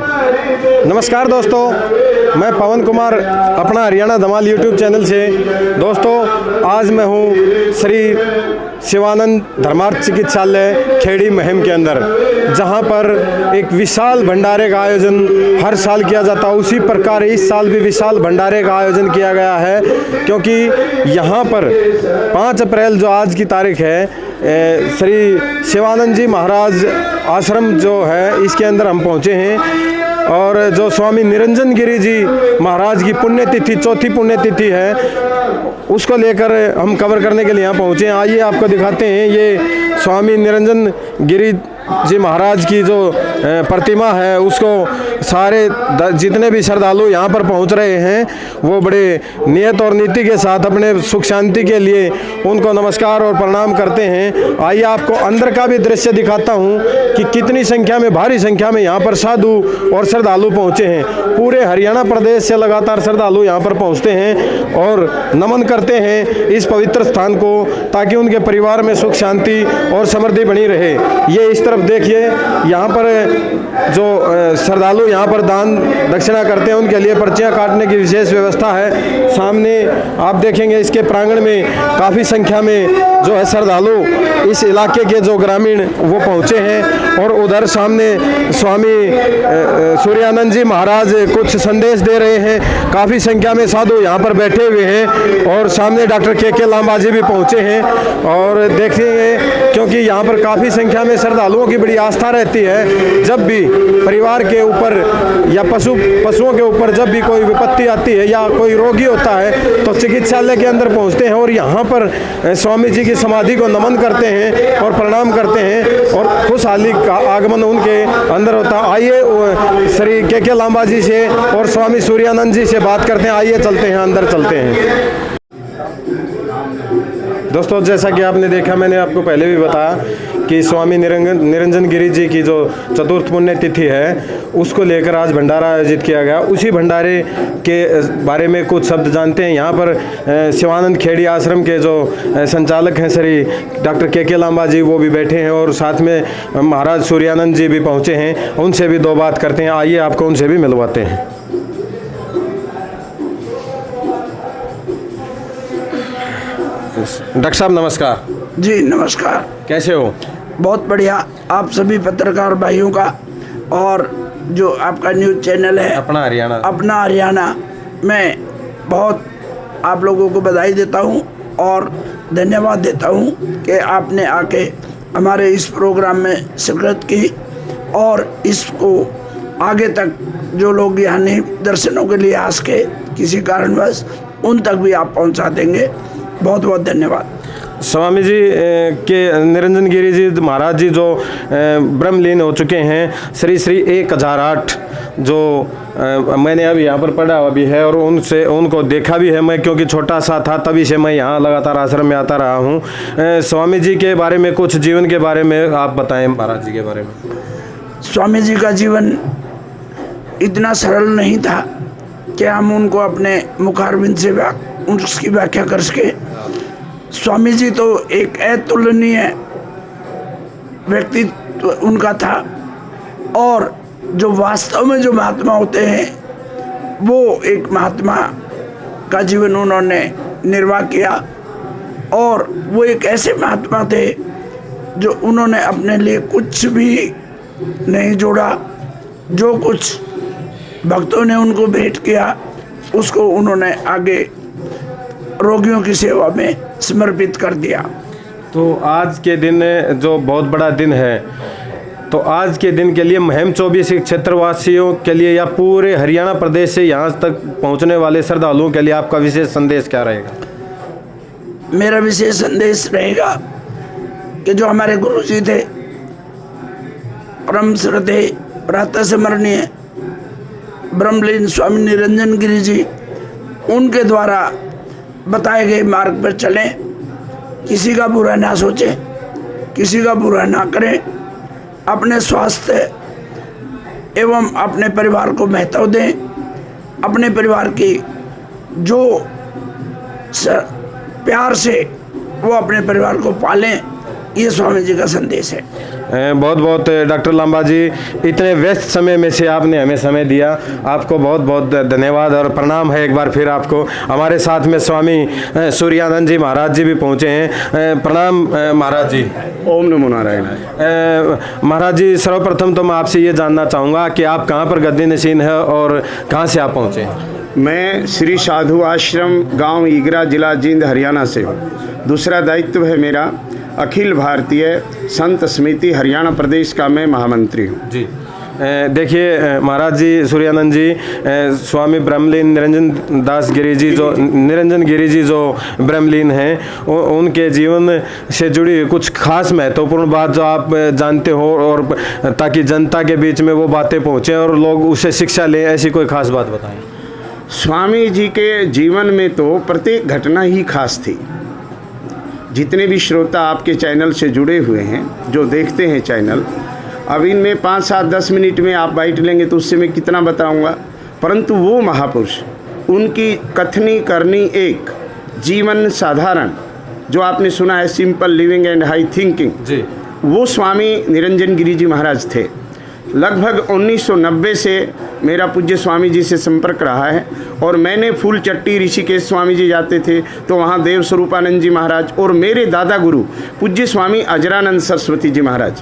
नमस्कार दोस्तों, मैं पवन कुमार अपना हरियाणा धमाल यूट्यूब चैनल से। दोस्तों, आज मैं हूँ श्री शिवानंद धर्मार्थ चिकित्सालय खेड़ी महम के अंदर, जहाँ पर एक विशाल भंडारे का आयोजन हर साल किया जाता है। उसी प्रकार इस साल भी विशाल भंडारे का आयोजन किया गया है, क्योंकि यहाँ पर 5 अप्रैल जो आज की तारीख है, श्री शिवानंद जी महाराज आश्रम जो है इसके अंदर हम पहुँचे हैं, और जो स्वामी निरंजन गिरी जी महाराज की पुण्यतिथि, चौथी पुण्यतिथि है, उसको लेकर हम कवर करने के लिए यहाँ पहुँचे हैं। आइए आपको दिखाते हैं, ये स्वामी निरंजन गिरी जी महाराज की जो प्रतिमा है, उसको सारे जितने भी श्रद्धालु यहाँ पर पहुँच रहे हैं वो बड़े नियत और नीति के साथ अपने सुख शांति के लिए उनको नमस्कार और प्रणाम करते हैं। आइए आपको अंदर का भी दृश्य दिखाता हूँ कि कितनी संख्या में, भारी संख्या में यहाँ पर साधु और श्रद्धालु पहुँचे हैं। पूरे हरियाणा प्रदेश से लगातार श्रद्धालु यहाँ पर पहुँचते हैं और नमन करते हैं इस पवित्र स्थान को, ताकि उनके परिवार में सुख शांति और समृद्धि बनी रहे। ये इस तरफ देखिए, यहाँ पर जो श्रद्धालु यहाँ पर दान दक्षिणा करते हैं उनके लिए पर्चियाँ काटने की विशेष व्यवस्था है। सामने आप देखेंगे इसके प्रांगण में काफ़ी संख्या में जो है श्रद्धालु इस इलाके के जो ग्रामीण वो पहुँचे हैं, और उधर सामने स्वामी सूर्यानंद जी महाराज कुछ संदेश दे रहे हैं। काफ़ी संख्या में साधु यहाँ पर बैठे हुए हैं, और सामने डॉक्टर के लांबा जी भी पहुँचे हैं। और देखेंगे, क्योंकि यहाँ पर काफ़ी संख्या में श्रद्धालुओं की बड़ी आस्था रहती है, जब भी परिवार के ऊपर या पशुओं के ऊपर जब भी कोई विपत्ति आती है या कोई रोगी होता है तो चिकित्सालय के अंदर पहुंचते हैं और यहाँ पर स्वामी जी की समाधि को नमन करते हैं और प्रणाम करते हैं, और खुशहाली का आगमन उनके अंदर होता है। आइए श्री के लांबा जी से और स्वामी सूर्यानंद जी से बात करते हैं। आइए चलते हैं, अंदर चलते हैं। दोस्तों, जैसा कि आपने देखा, मैंने आपको पहले भी बताया कि स्वामी निरंजन गिरी जी की जो चतुर्थ पुण्यतिथि है उसको लेकर आज भंडारा आयोजित किया गया। उसी भंडारे के बारे में कुछ शब्द जानते हैं। यहाँ पर शिवानंद खेड़ी आश्रम के जो संचालक हैं श्री डॉक्टर के लांबा जी, वो भी बैठे हैं, और साथ में महाराज सूर्यानंद जी भी पहुँचे हैं। उनसे भी 2 बात करते हैं। आइए आपको उनसे भी मिलवाते हैं। डॉक्टर साहब नमस्कार। जी नमस्कार। कैसे हो? बहुत बढ़िया। आप सभी पत्रकार भाइयों का और जो आपका न्यूज़ चैनल है अपना हरियाणा, मैं बहुत आप लोगों को बधाई देता हूं और धन्यवाद देता हूं कि आपने आके हमारे इस प्रोग्राम में शिरकत की, और इसको आगे तक जो लोग यहाँ नहीं दर्शनों के लिए आ सके किसी कारणवश, उन तक भी आप पहुँचा देंगे। बहुत बहुत धन्यवाद। स्वामी जी के निरंजन गिरी जी महाराज जी जो ब्रह्मलीन हो चुके हैं, श्री 1008 जो मैंने अभी यहाँ पर पढ़ा हुआ भी है, और उनको देखा भी है मैं, क्योंकि छोटा सा था तभी से मैं यहाँ लगातार आश्रम में आता रहा हूँ। स्वामी जी के बारे में, कुछ जीवन के बारे में आप बताएं, महाराज जी के बारे में। स्वामी जी का जीवन इतना सरल नहीं था कि हम उनको अपने मुखारबिंद से उसकी व्याख्या कर सके। स्वामी जी तो एक अतुलनीय व्यक्तित्व उनका था, और जो वास्तव में जो महात्मा होते हैं वो एक महात्मा का जीवन उन्होंने निर्वाह किया, और वो एक ऐसे महात्मा थे जो उन्होंने अपने लिए कुछ भी नहीं जोड़ा। जो कुछ भक्तों ने उनको भेंट किया उसको उन्होंने आगे रोगियों की सेवा में समर्पित कर दिया। तो आज के दिन जो बहुत बड़ा दिन है, तो आज के दिन के लिए महम 24 क्षेत्रवासियों के लिए या पूरे हरियाणा प्रदेश से यहाँ तक पहुँचने वाले श्रद्धालुओं के लिए आपका विशेष संदेश क्या रहेगा? मेरा विशेष संदेश रहेगा कि जो हमारे गुरु जी थे, परम श्रद्धेय प्रातः स्मरणीय ब्रह्मलीन स्वामी निरंजन गिरी जी, उनके द्वारा बताए गए मार्ग पर चलें, किसी का बुरा ना सोचें, किसी का बुरा ना करें, अपने स्वास्थ्य एवं अपने परिवार को महत्व दें, अपने परिवार की जो प्यार से वो अपने परिवार को पालें। ये स्वामी जी का संदेश है। बहुत बहुत डॉक्टर लांबा जी, इतने व्यस्त समय में से आपने हमें समय दिया, आपको बहुत बहुत धन्यवाद और प्रणाम है एक बार फिर आपको। हमारे साथ में स्वामी सूर्यानंद जी महाराज जी भी पहुँचे हैं। प्रणाम महाराज जी। ओम नमो नारायण। महाराज जी, सर्वप्रथम तो मैं आपसे ये जानना चाहूँगा कि आप कहाँ पर गद्दी नशीन है और कहाँ से आप पहुँचे? मैं श्री साधु आश्रम गांव ईगरा, जिला जींद, हरियाणा से हूँ। दूसरा दायित्व है मेरा अखिल भारतीय संत समिति हरियाणा प्रदेश का मैं महामंत्री हूँ। जी देखिए महाराज जी, सूर्यानंद जी, स्वामी ब्रह्मलीन निरंजन दास गिरी जी जो निरंजन गिरी जी जो ब्रह्मलीन हैं, उनके जीवन से जुड़ी कुछ खास महत्वपूर्ण बात जो आप जानते हो, और ताकि जनता के बीच में वो बातें पहुँचें और लोग उससे शिक्षा लें, ऐसी कोई खास बात बताएं। स्वामी जी के जीवन में तो प्रत्येक घटना ही खास थी। जितने भी श्रोता आपके चैनल से जुड़े हुए हैं, जो देखते हैं चैनल, अब इनमें 5, 7, 10 मिनट में आप बाइट लेंगे तो उससे मैं कितना बताऊंगा। परंतु वो महापुरुष, उनकी कथनी करनी एक, जीवन साधारण, जो आपने सुना है simple living and high thinking जी, वो स्वामी निरंजन गिरी जी महाराज थे। लगभग 1990 से मेरा पूज्य स्वामी जी से संपर्क रहा है, और मैंने फूल चट्टी ऋषिकेश स्वामी जी जाते थे तो वहाँ देव स्वरूपानंद जी महाराज और मेरे दादा गुरु पूज्य स्वामी अजरानंद सरस्वती जी महाराज,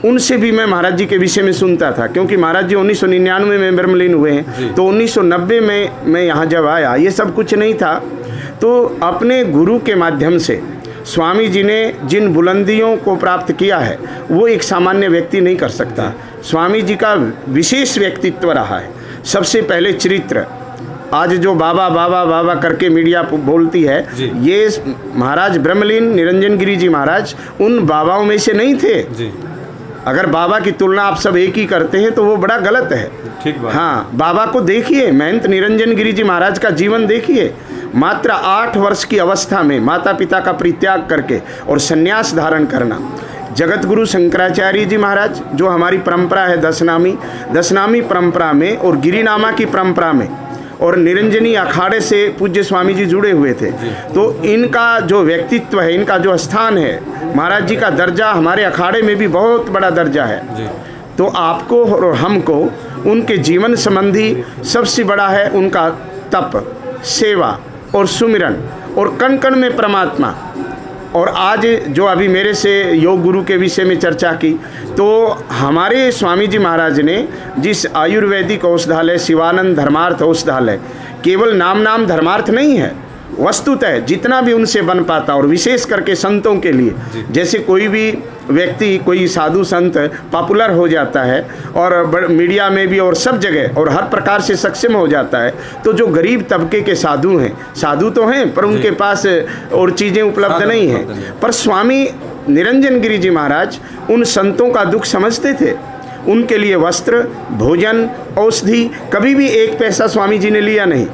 उनसे भी मैं महाराज जी के विषय में सुनता था, क्योंकि महाराज जी 1999 में ब्रह्मलीन हुए हैं। तो 1990 में मैं यहाँ जब आया, ये सब कुछ नहीं था। तो अपने गुरु के माध्यम से स्वामी जी ने जिन बुलंदियों को प्राप्त किया है, वो एक सामान्य व्यक्ति नहीं कर सकता। स्वामी जी का विशेष व्यक्तित्व रहा है। सबसे पहले चरित्र, आज जो बाबा बाबा बाबा करके मीडिया बोलती है, ये महाराज ब्रह्मलीन निरंजन गिरी जी महाराज उन बाबाओं में से नहीं थे जी। अगर बाबा की तुलना आप सब एक ही करते हैं तो वो बड़ा गलत है। ठीक बात। हाँ, बाबा को देखिए, महंत निरंजन गिरी जी महाराज का जीवन देखिए। मात्र 8 वर्ष की अवस्था में माता पिता का परित्याग करके और संन्यास धारण करना, जगत गुरु शंकराचार्य जी महाराज, जो हमारी परंपरा है दशनामी परंपरा में और गिरिनामा की परंपरा में, और निरंजनी अखाड़े से पूज्य स्वामी जी जुड़े हुए थे। तो इनका जो व्यक्तित्व है, इनका जो स्थान है, महाराज जी का दर्जा हमारे अखाड़े में भी बहुत बड़ा दर्जा है जी। तो आपको और हमको उनके जीवन संबंधी सबसे बड़ा है उनका तप, सेवा और सुमिरन, और कण कण में परमात्मा। और आज जो अभी मेरे से योग गुरु के विषय में चर्चा की, तो हमारे स्वामी जी महाराज ने जिस आयुर्वेदिक औषधालय शिवानंद धर्मार्थ औषधालय, केवल नाम धर्मार्थ नहीं है, वस्तुतः जितना भी उनसे बन पाता, और विशेष करके संतों के लिए, जैसे कोई भी व्यक्ति, कोई साधु संत पॉपुलर हो जाता है और मीडिया में भी और सब जगह और हर प्रकार से सक्षम हो जाता है, तो जो गरीब तबके के साधु हैं, साधु तो हैं पर उनके पास और चीज़ें उपलब्ध नहीं हैं। पर स्वामी निरंजन गिरी जी महाराज उन संतों का दुख समझते थे। उनके लिए वस्त्र, भोजन, औषधि कभी भी एक पैसा स्वामी जी ने लिया नहीं,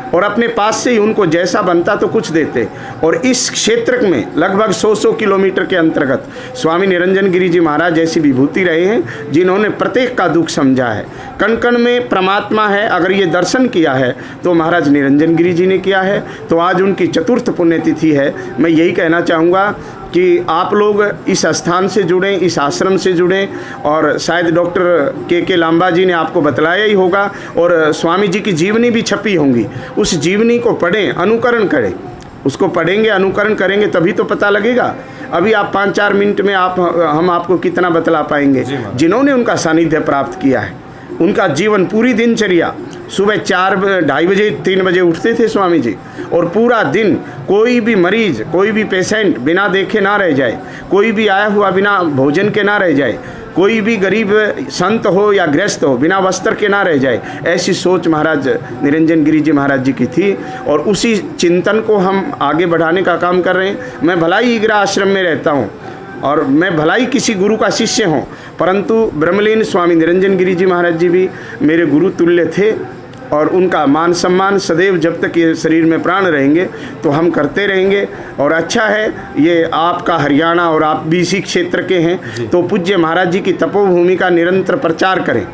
और अपने पास से ही उनको जैसा बनता तो कुछ देते। और इस क्षेत्र में लगभग 100 किलोमीटर के अंतर्गत स्वामी निरंजन गिरी जी महाराज ऐसी विभूति रहे हैं जिन्होंने प्रत्येक का दुख समझा है। कण कण में परमात्मा है, अगर ये दर्शन किया है तो महाराज निरंजन गिरी जी ने किया है। तो आज उनकी चतुर्थ पुण्यतिथि है। मैं यही कहना चाहूँगा कि आप लोग इस स्थान से जुड़ें, इस आश्रम से जुड़ें, और शायद डॉक्टर के लांबा जी ने आपको बतलाया ही होगा, और स्वामी जी की जीवनी भी छपी होंगी। उस जीवनी को पढ़ें, अनुकरण करें। उसको पढ़ेंगे, अनुकरण करेंगे तभी तो पता लगेगा। अभी आप 5-4 मिनट में हम आपको कितना बतला पाएंगे जिन्होंने उनका सानिध्य प्राप्त किया है। उनका जीवन, पूरी दिनचर्या, सुबह 4-2:30 बजे 3 बजे उठते थे स्वामी जी, और पूरा दिन कोई भी मरीज, कोई भी पेशेंट बिना देखे ना रह जाए, कोई भी आया हुआ बिना भोजन के ना रह जाए, कोई भी गरीब संत हो या गृहस्थ हो बिना वस्त्र के ना रह जाए, ऐसी सोच महाराज निरंजन गिरी जी महाराज जी की थी। और उसी चिंतन को हम आगे बढ़ाने का काम कर रहे हैं। मैं भलाई ईगरा आश्रम में रहता हूँ, और मैं भलाई किसी गुरु का शिष्य हूँ, परंतु ब्रह्मलीन स्वामी निरंजन गिरी जी महाराज जी भी मेरे गुरु तुल्य थे, और उनका मान सम्मान सदैव जब तक ये शरीर में प्राण रहेंगे तो हम करते रहेंगे। और अच्छा है, ये आपका हरियाणा और आप भी इसी क्षेत्र के हैं, तो पूज्य महाराज जी की तपोभूमि का निरंतर प्रचार करें।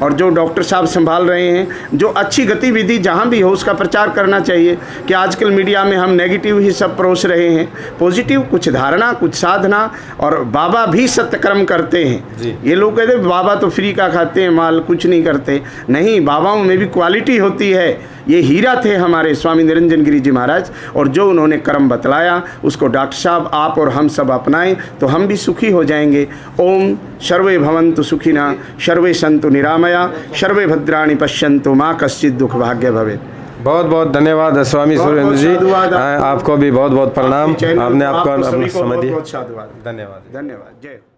और जो डॉक्टर साहब संभाल रहे हैं, जो अच्छी गतिविधि जहाँ भी हो उसका प्रचार करना चाहिए कि आजकल मीडिया में हम नेगेटिव ही सब परोस रहे हैं। पॉजिटिव कुछ धारणा, कुछ साधना, और बाबा भी सत्यकर्म करते हैं। ये लोग कहते हैं बाबा तो फ्री का खाते हैं माल, कुछ नहीं करते। नहीं, बाबाओं में भी क्वालिटी होती है। ये हीरा थे हमारे स्वामी निरंजन गिरी जी महाराज, और जो उन्होंने कर्म बतलाया उसको डॉक्टर साहब, आप और हम सब अपनाएं तो हम भी सुखी हो जाएंगे। ओम सर्वे भवन्तु सुखिनः, सर्वे सन्तु निरामया, सर्वे भद्राणि पश्यन्तु, माँ कश्चित् दुख भाग्य भवेत्। बहुत बहुत धन्यवाद स्वामी सुरेंद्र जी, साधुवाद। आपको भी बहुत बहुत प्रणाम। आपने आपका आप सभी को समय दिया। बहुत साधुवाद। धन्यवाद। धन्यवाद। जय।